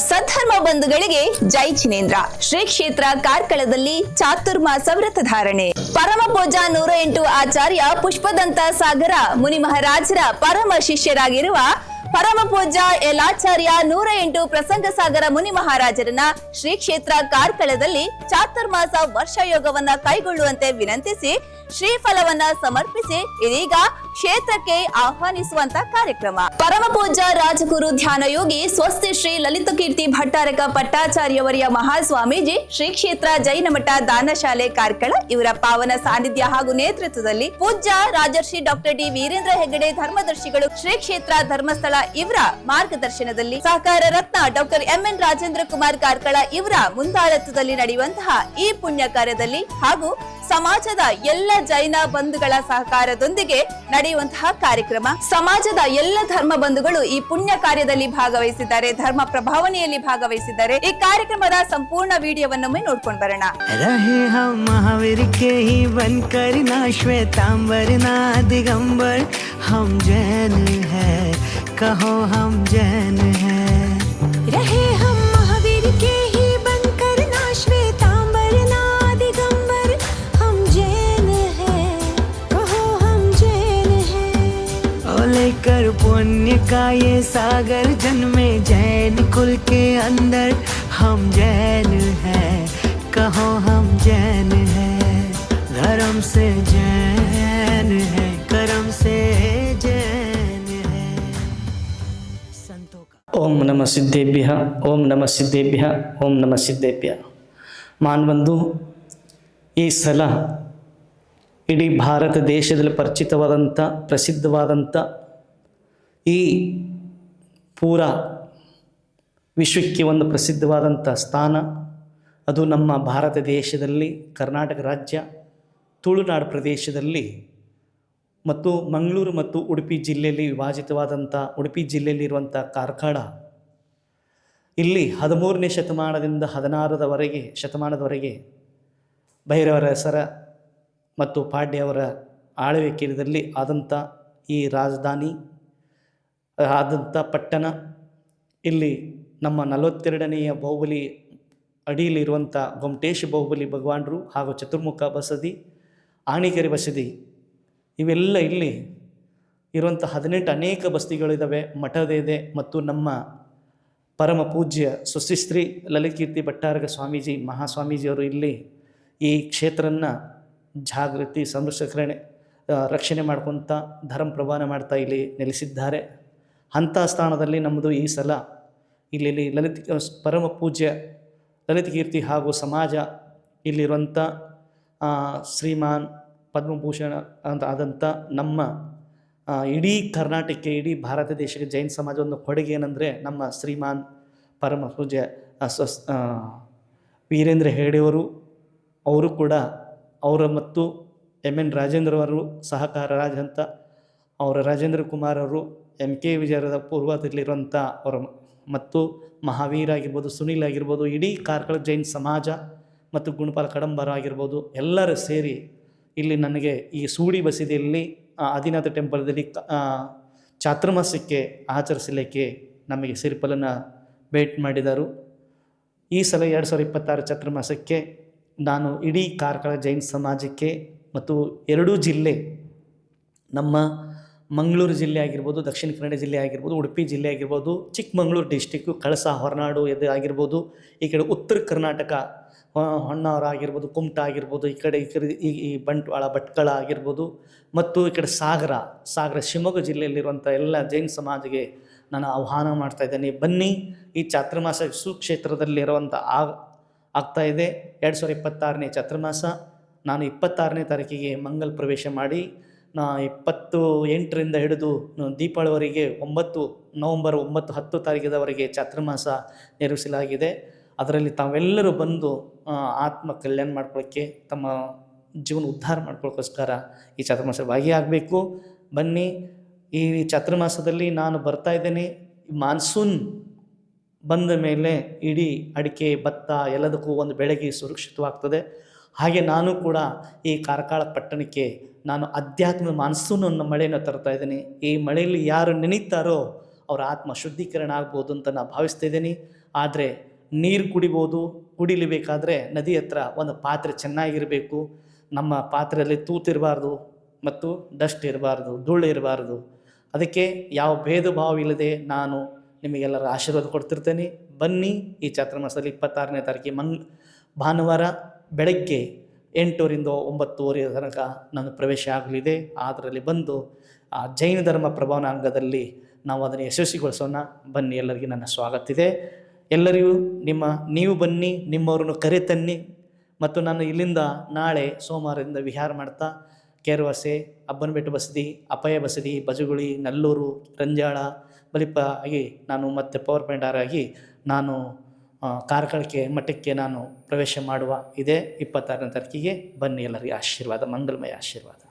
ಸದ್ಧರ್ಮ ಬಂಧುಗಳಿಗೆ ಜೈ ಜಿನೇಂದ್ರ. ಶ್ರೀ ಕ್ಷೇತ್ರ ಕಾರ್ಕಳದಲ್ಲಿ ಚಾತುರ್ಮಾಸ ವ್ರತ ಧಾರಣೆ. ಪರಮ ಪೂಜಾ 108 ಆಚಾರ್ಯ ಪುಷ್ಪದಂತ ಸಾಗರ ಮುನಿ ಮಹಾರಾಜರ ಪರಮ ಶಿಷ್ಯರಾಗಿರುವ ಪರಮ ಪೂಜ್ಯ ಯಲಾಚಾರ್ಯ 108 ಪ್ರಸಂಗ ಸಾಗರ ಮುನಿ ಮಹಾರಾಜರನ್ನ ಶ್ರೀ ಕ್ಷೇತ್ರ ಕಾರ್ಕಳದಲ್ಲಿ ಚಾತುರ್ಮಾಸ ವರ್ಷ ಯೋಗವನ್ನ ಕೈಗೊಳ್ಳುವಂತೆ ವಿನಂತಿಸಿ ಶ್ರೀಫಲವನ್ನ ಸಮರ್ಪಿಸಿ ಇದೀಗ ಕ್ಷೇತ್ರಕ್ಕೆ ಆಹ್ವಾನಿಸುವಂತ ಕಾರ್ಯಕ್ರಮ. ಪರಮ ಪೂಜ್ಯ ರಾಜಗುರು ಧ್ಯಾನ ಯೋಗಿ ಸ್ವಸ್ತಿ ಶ್ರೀ ಲಲಿತಕೀರ್ತಿ ಭಟ್ಟಾರಕ ಪಟ್ಟಾಚಾರ್ಯವರಿಯ ಮಹಾಸ್ವಾಮೀಜಿ ಶ್ರೀ ಕ್ಷೇತ್ರ ಜೈನ ಮಠ ದಾನಶಾಲೆ ಕಾರ್ಕಳ ಇವರ ಪಾವನ ಸಾನ್ನಿಧ್ಯ ಹಾಗೂ ನೇತೃತ್ವದಲ್ಲಿ ಪೂಜ್ಯ ರಾಜರ್ಷಿ ಡಾಕ್ಟರ್ ಡಿ ವೀರೇಂದ್ರ ಹೆಗ್ಗಡೆ ಧರ್ಮದರ್ಶಿಗಳು ಶ್ರೀ ಕ್ಷೇತ್ರ ಧರ್ಮಸ್ಥಳ ಇವರ ಮಾರ್ಗದರ್ಶನದಲ್ಲಿ ಸಹಕಾರ ರತ್ನ ಡಾಕ್ಟರ್ ಎಂಎನ್ ರಾಜೇಂದ್ರ ಕುಮಾರ್ ಕಾರ್ಕಳ ಇವರ ಮುಂದಾಳತ್ವದಲ್ಲಿ ನಡೆಯುವಂತಹ ಈ ಪುಣ್ಯ ಕಾರ್ಯದಲ್ಲಿ ಹಾಗೂ ಸಮಾಜದ ಎಲ್ಲ ಜೈನ ಬಂಧುಗಳ ಸಹಕಾರದೊಂದಿಗೆ ನಡೆಯುವಂತಹ ಕಾರ್ಯಕ್ರಮ. ಸಮಾಜದ ಎಲ್ಲ ಧರ್ಮ ಬಂಧುಗಳು ಈ ಪುಣ್ಯ ಕಾರ್ಯದಲ್ಲಿ ಭಾಗವಹಿಸಿದ್ದಾರೆ, ಧರ್ಮ ಪ್ರಭಾವನೆಯಲ್ಲಿ ಭಾಗವಹಿಸಿದ್ದಾರೆ. ಈ ಕಾರ್ಯಕ್ರಮದ ಸಂಪೂರ್ಣ ವಿಡಿಯೋವನ್ನೊಮ್ಮೆ ನೋಡ್ಕೊಂಡು ಬರೋಣ. रहे हम महावीर के ही बनकर ना श्वेतांबर ना दिगंबर, हम जैन है कहो हम जैन है. रहे हम महावीर के ही बनकर ना श्वेतांबर ना दिगंबर, हम जैन है कहो हम जैन है. ओ लेकर पुण्य का ये सागर जन्मे जैन कुल के अंदर, हम जैन है कहो हम जैन है. धर्म से जैन है कर्म से जैन है. संतों का ಓಂ ನಮಃ ಸಿದ್ಧೇಭ್ಯಃ ಓಂ ನಮಃ ಸಿದ್ಧೇಭ್ಯಃ ಓಂ ನಮಃ ಸಿದ್ಧೇಭ್ಯಃ. ಮಾನ್ಬಂಧು, ಈ ಸಲ ಇಡೀ ಭಾರತ ದೇಶದಲ್ಲಿ ಪರಿಚಿತವಾದಂಥ ಪ್ರಸಿದ್ಧವಾದಂಥ ಈ ಪೂರ ವಿಶ್ವಕ್ಕೆ ಒಂದು ಪ್ರಸಿದ್ಧವಾದಂಥ ಸ್ಥಾನ, ಅದು ನಮ್ಮ ಭಾರತ ದೇಶದಲ್ಲಿ ಕರ್ನಾಟಕ ರಾಜ್ಯ ತುಳುನಾಡು ಪ್ರದೇಶದಲ್ಲಿ ಮತ್ತು ಮಂಗಳೂರು ಮತ್ತು ಉಡುಪಿ ಜಿಲ್ಲೆಯಲ್ಲಿ ವಿಭಾಜಿತವಾದಂಥ ಉಡುಪಿ ಜಿಲ್ಲೆಯಲ್ಲಿರುವಂಥ ಕಾರ್ಕಳ, ಇಲ್ಲಿ 13ನೇ ಶತಮಾನದಿಂದ 16ನೇ ಶತಮಾನದವರೆಗೆ ಭೈರವರಸರ ಮತ್ತು ಪಾಂಡ್ಯವರ ಆಳ್ವಿಕೆಯಲ್ಲಿ ಆದಂಥ ಈ ರಾಜಧಾನಿ ಆದಂಥ ಪಟ್ಟಣ, ಇಲ್ಲಿ ನಮ್ಮ 42ನೆಯ ಬಾಹುಬಲಿ ಅಡಿಯಲ್ಲಿರುವಂಥ ಗೊಮ್ಮಟೇಶ ಬಾಹುಬಲಿ ಭಗವಾನರು ಹಾಗೂ ಚತುರ್ಮುಖ ಬಸದಿ, ಆಣಿಕೆರೆ ಬಸದಿ, ಇವೆಲ್ಲ ಇಲ್ಲಿ ಇರುವಂಥ 18 ಅನೇಕ ಬಸ್ತಿಗಳಿದ್ದಾವೆ, ಮಠದಿದೆ. ಮತ್ತು ನಮ್ಮ ಪರಮ ಪೂಜ್ಯ ಸ್ವಸ್ತಿಶ್ರೀ ಲಲಿತಕೀರ್ತಿ ಭಟ್ಟಾರಕ ಸ್ವಾಮೀಜಿ ಮಹಾಸ್ವಾಮೀಜಿಯವರು ಇಲ್ಲಿ ಈ ಕ್ಷೇತ್ರನ ಜಾಗೃತಿ ಸಂರಕ್ಷಣೆ ರಕ್ಷಣೆ ಮಾಡ್ಕೊತ ಧರ್ಮ ಪ್ರಭಾವ ಮಾಡ್ತಾ ಇಲ್ಲಿ ನೆಲೆಸಿದ್ದಾರೆ. ಅಂಥ ಸ್ಥಾನದಲ್ಲಿ ನಮ್ಮದು ಈ ಸಲ ಇಲ್ಲಿ ಪರಮ ಪೂಜ್ಯ ಲಲಿತಕೀರ್ತಿ ಹಾಗೂ ಸಮಾಜ ಇಲ್ಲಿರುವಂಥ ಶ್ರೀಮಾನ್ ಪದ್ಮಭೂಷಣ ಅಂತ ಆದಂಥ ನಮ್ಮ ಇಡೀ ಕರ್ನಾಟಕಕ್ಕೆ, ಇಡೀ ಭಾರತ ದೇಶಕ್ಕೆ ಜೈನ ಸಮಾಜ ಒಂದು ಕೊಡುಗೆ ಏನಂದರೆ ನಮ್ಮ ಶ್ರೀಮಾನ್ ಪರಮ ಪೂಜ್ಯ ವೀರೇಂದ್ರ ಹೆಗ್ಗಡೆಯವರು, ಅವರು ಕೂಡ ಅವರ ಮತ್ತು ಎನ್ ರಾಜೇಂದ್ರವರು ಸಹಕಾರ ರಾಜ ಅಂತ ಅವರ ರಾಜೇಂದ್ರ ಕುಮಾರ್ ಅವರು MK ವಿಜಯದ ಪೂರ್ವದಲ್ಲಿರುವಂಥ ಅವರ ಮತ್ತು ಮಹಾವೀರ್ ಆಗಿರ್ಬೋದು, ಸುನೀಲ್ ಆಗಿರ್ಬೋದು, ಇಡೀ ಕಾರ್ಕಳ ಜೈನ್ ಸಮಾಜ ಮತ್ತು ಗುಣಪಾಲ ಕಡಂಬರ ಆಗಿರ್ಬೋದು, ಎಲ್ಲರೂ ಸೇರಿ ಇಲ್ಲಿ ನನಗೆ ಈ ಸೂಡಿ ಬಸದಿಯಲ್ಲಿ ಆದಿನಾಥ ಟೆಂಪಲ್ದಲ್ಲಿ ಚಾತುರ್ಮಾಸಕ್ಕೆ ಆಚರಿಸಲಿಕ್ಕೆ ನಮಗೆ ಸಿರಿಫಲನ ಭೇಟಿ ಮಾಡಿದರು. ಈ ಸಲ 2026 ಚಾತುರ್ಮಾಸಕ್ಕೆ ನಾನು ಇಡೀ ಕಾರ್ಕಳ ಜೈನ್ ಸಮಾಜಕ್ಕೆ ಮತ್ತು 2 ಜಿಲ್ಲೆ, ನಮ್ಮ ಮಂಗಳೂರು ಜಿಲ್ಲೆ ಆಗಿರ್ಬೋದು, ದಕ್ಷಿಣ ಕನ್ನಡ ಜಿಲ್ಲೆ ಆಗಿರ್ಬೋದು, ಉಡುಪಿ ಜಿಲ್ಲೆ ಆಗಿರ್ಬೋದು, ಚಿಕ್ಕಮಗಳೂರು ಡಿಸ್ಟಿಕ್ಕು, ಕಳಸ ಹೊರನಾಡು ಇದು ಆಗಿರ್ಬೋದು, ಈ ಕಡೆ ಉತ್ತರ ಕರ್ನಾಟಕ ಹೊನ್ನಾವರ ಆಗಿರ್ಬೋದು, ಕುಮಟಾ ಆಗಿರ್ಬೋದು, ಈ ಕಡೆ ಈ ಬಂಟ್ವಾಳ ಭಟ್ಕಳ ಆಗಿರ್ಬೋದು, ಮತ್ತು ಈ ಕಡೆ ಸಾಗರ ಶಿವಮೊಗ್ಗ ಜಿಲ್ಲೆಯಲ್ಲಿರುವಂಥ ಎಲ್ಲ ಜೈನ ಸಮಾಜಕ್ಕೆ ನಾನು ಆಹ್ವಾನ ಮಾಡ್ತಾಯಿದ್ದೇನೆ. ಬನ್ನಿ, ಈ ಚಾತುರ್ಮಾಸ ಸುಕ್ಷೇತ್ರದಲ್ಲಿರುವಂಥ ಆಗ್ತಾಯಿದೆ 2026ನೇ ಚಾತುರ್ಮಾಸ. ನಾನು 26ನೇ ತಾರೀಕಿಗೆ ಮಂಗಲ ಪ್ರವೇಶ ಮಾಡಿ 28ರಿಂದ ಹಿಡಿದು ದೀಪಾವಳಿವರೆಗೆ 9 ನವಂಬರ್ 9, 10 ತಾರೀಕಿನವರೆಗೆ ಚಾತುರ್ಮಾಸ ನಿರ್ವಹಿಸಲಾಗಿದೆ. ಅದರಲ್ಲಿ ತಾವೆಲ್ಲರೂ ಬಂದು ಆತ್ಮ ಕಲ್ಯಾಣ ಮಾಡ್ಕೊಳ್ಳೋಕ್ಕೆ, ತಮ್ಮ ಜೀವನ ಉದ್ಧಾರ ಮಾಡ್ಕೊಳ್ಳೋಕ್ಕೋಸ್ಕರ ಈ ಚಾತುರ್ಮಾಸ ಭಾಗಿಯಾಗಬೇಕು. ಬನ್ನಿ, ಈ ಚಾತುರ್ಮಾಸದಲ್ಲಿ ನಾನು ಬರ್ತಾ ಇದ್ದೇನೆ. ಮಾನ್ಸೂನ್ ಬಂದ ಮೇಲೆ ಇಡೀ ಅಡಿಕೆ ಭತ್ತ ಎಲ್ಲದಕ್ಕೂ ಒಂದು ಬೆಳೆಗೆ ಸುರಕ್ಷಿತವಾಗ್ತದೆ. ಹಾಗೆ ನಾನು ಕೂಡ ಈ ಕಾರ್ಕಳ ಪಟ್ಟಣಕ್ಕೆ ನಾನು ಅಧ್ಯಾತ್ಮ ಮಾನ್ಸೂನನ್ನು ಮಳೆಯನ್ನು ತರ್ತಾ ಇದ್ದೀನಿ. ಈ ಮಳೆಯಲ್ಲಿ ಯಾರು ನೆನೀತಾರೋ ಅವರ ಆತ್ಮ ಶುದ್ಧೀಕರಣ ಆಗ್ಬೋದು ಅಂತ ನಾನು ಭಾವಿಸ್ತಾ ಇದ್ದೀನಿ. ಆದರೆ ನೀರು ಕುಡಿಬೋದು, ಕುಡಿಲಿಬೇಕಾದ್ರೆ ನದಿ ಹತ್ರ ಒಂದು ಪಾತ್ರೆ ಚೆನ್ನಾಗಿರಬೇಕು. ನಮ್ಮ ಪಾತ್ರೆಯಲ್ಲಿ ತೂತಿರಬಾರ್ದು ಮತ್ತು ಡಸ್ಟ್ ಇರಬಾರ್ದು, ಧೂಳು ಇರಬಾರ್ದು. ಅದಕ್ಕೆ ಯಾವ ಭೇದ ಭಾವ ಇಲ್ಲದೆ ನಾನು ನಿಮಗೆಲ್ಲರ ಆಶೀರ್ವಾದ ಕೊಡ್ತಿರ್ತೇನೆ. ಬನ್ನಿ, ಈ ಚಾತುರ್ಮಾಸದಲ್ಲಿ 26ನೇ ತಾರೀಕಿಗೆ ಭಾನುವಾರ ಬೆಳಗ್ಗೆ 8ರಿಂದ 9:30 ತನಕ ನಾನು ಪ್ರವೇಶ ಆಗಲಿದೆ. ಅದರಲ್ಲಿ ಬಂದು ಆ ಜೈನ ಧರ್ಮ ಪ್ರಭಾವನಾಂಗದಲ್ಲಿ ನಾವು ಅದನ್ನು ಯಶಸ್ವಿಗೊಳಿಸೋಣ. ಬನ್ನಿ, ಎಲ್ಲರಿಗೂ ನನ್ನ ಸ್ವಾಗತ ಇದೆ. ಎಲ್ಲರಿಗೂ ನೀವು ಬನ್ನಿ, ನಿಮ್ಮವ್ರನ್ನು ಕರೆ ತನ್ನಿ. ಮತ್ತು ನಾನು ಇಲ್ಲಿಂದ ನಾಳೆ ಸೋಮವಾರದಿಂದ ವಿಹಾರ ಮಾಡ್ತಾ ಕೆರವಸೆ, ಅಬ್ಬನಬೆಟ್ಟು ಬಸದಿ, ಅಪಯ ಬಸದಿ, ಬಜಗುಳಿ, ನಲ್ಲೂರು, ರಂಜಾಳ, ಬಲಿಪ ಆಗಿ ನಾನು ಮತ್ತೆ ಪವರ್ ಪಾಯಿಂಟ್ ಆಗಿ ನಾನು ಕಾರ್ಕಳಕ್ಕೆ ಮಠಕ್ಕೆ ನಾನು ಪ್ರವೇಶ ಮಾಡುವ ಇದೆ 26ನೇ ತಾರೀಕಿಗೆ. ಬನ್ನಿ, ಎಲ್ಲರಿಗೆ ಆಶೀರ್ವಾದ, ಮಂಗಲಮಯ ಆಶೀರ್ವಾದ.